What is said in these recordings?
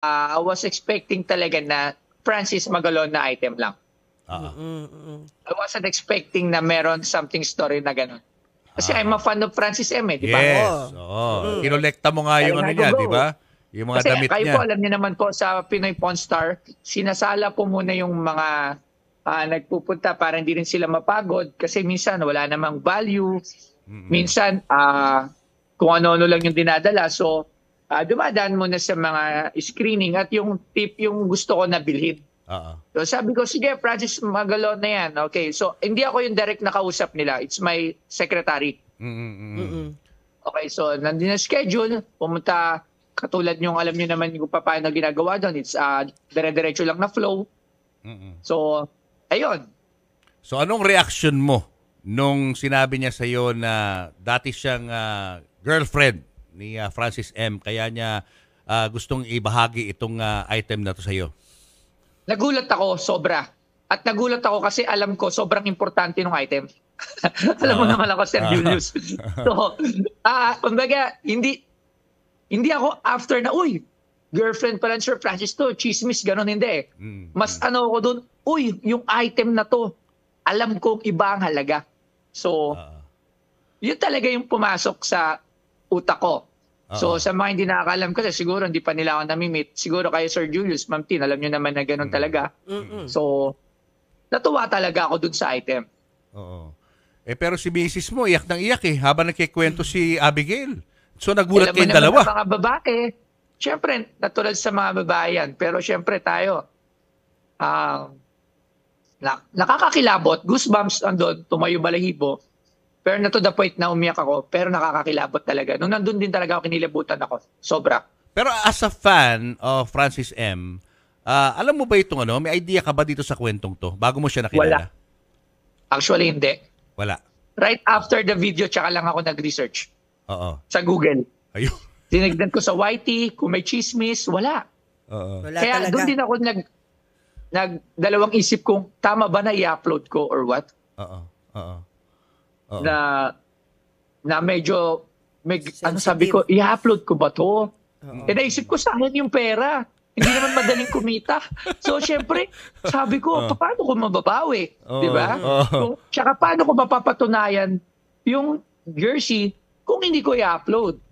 I was expecting talaga na Francis Magalon na item lang. I wasn't expecting na meron something story na gano'n. Kasi I'm a fan of Francis M. Di ba? Yes. Kinolekta mo nga yung ano niya, di ba? Yung mga Kasi damit kayo niya. po, alam niyo naman po sa Pinoy Pawn Star, sinasala po muna yung mga nagpupunta para hindi rin sila mapagod kasi minsan wala namang value. Minsan kung ano-ano lang yung dinadala. So, dumadaan muna sa mga screening at yung tip yung gusto ko na bilhin. So sabi ko, sige, Francis Magalon na yan. Okay, so hindi ako yung direct na kausap nila. It's my secretary. Okay, so nandun na schedule. Pumunta, katulad yung alam niyo naman kung paano ginagawa doon. It's dire-diretso lang na flow. So, ayun. So anong reaction mo nung sinabi niya sa'yo na dati siyang girlfriend ni Francis M. Kaya niya gustong ibahagi itong item na to sa'yo? Nagulat ako, sobra. At nagulat ako kasi alam ko sobrang importante ng item. Alam mo naman ako, Sir Julius. So, kumbaga, hindi ako after na, uy, girlfriend pala ni Sir Francis to, chismis, gano'n, hindi. Mas ano ako doon, uy, yung item na to, alam kong iba ang halaga. So, yun talaga yung pumasok sa utak ko. So sa mga hindi nakakalam kasi siguro hindi pa nila ako nami-meet. Siguro kayo Sir Julius, Ma'am Tin, alam niyo naman na gano'n talaga. So natuwa talaga ako dun sa item. Oo. Pero si Mrs. mo iyak nang iyak habang nagkikwento si Abigail. So nagulat kayong dalawa. Mga babae, syempre natural sa mga babae yan. Pero syempre tayo, nakakakilabot, goosebumps andun, tumayo balahibo. Pero na to the point na umiyak ako, pero nakakakilabot talaga. Nung nandun din talaga ako, kinilabutan ako. Sobra. Pero as a fan of Francis M., alam mo ba itong ano? May idea ka ba dito sa kwentong to? Bago mo siya nakilala? Wala. Actually, hindi. Wala. Right after the video, tsaka lang ako nag-research. Sa Google. Ayun. Tinignan ko sa YT, kung may chismis, wala. Wala Kaya talaga. doon din ako dalawang isip kung tama ba na i-upload ko or what. Na medyo ano sabi ko, i-upload ko ba to? Naisip ko sayang yung pera. Hindi naman madaling kumita. So syempre, sabi ko, paano ko mababawi? Di ba? Tsaka paano ko mapapatunayan yung jersey kung hindi ko i-upload?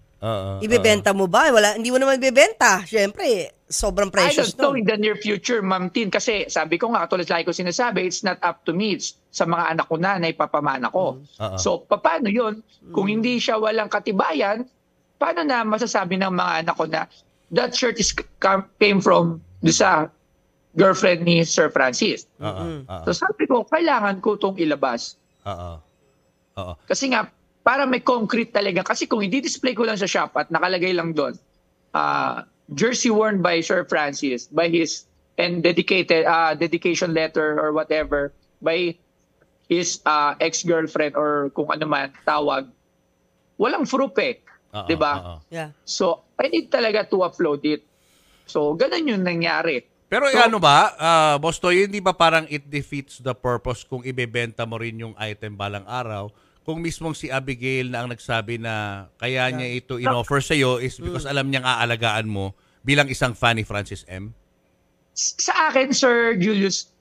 Ibebenta mo ba? Wala, hindi mo naman ibebenta. Syempre, sobrang precious. I don't know in the near future, Ma'am Tin. Kasi sabi ko nga, katulad lagi ko sinasabi, it's not up to me. It's sa mga anak ko na ipapamana ko. So, paano yun? Kung hindi siya walang katibayan, paano na masasabi ng mga anak ko na that shirt came from sa girlfriend ni Sir Francis? So, sabi ko, kailangan ko itong ilabas. Kasi nga, para may concrete talaga. Kasi kung i-display ko lang sa shop at nakalagay lang doon, jersey worn by Sir Francis, by his and dedication letter or whatever, by his ex-girlfriend or kung ano man tawag, walang proof di ba? Yeah. So, I need talaga to upload it. So, ganun yung nangyari. Pero ano ba, Boss Toy, hindi ba parang it defeats the purpose kung ibebenta mo rin yung item balang araw? Kung mismong si Abigail na ang nagsabi na kaya niya ito in-offer sa'yo is because alam niyang aalagaan mo bilang isang fan ni Francis M? Sa akin, Sir Julius,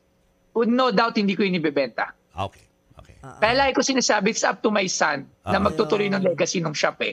no doubt hindi ko inibebenta. Okay. Kaya lagi ko sinasabi, it's up to my son na magtutuloy ng legacy ng shop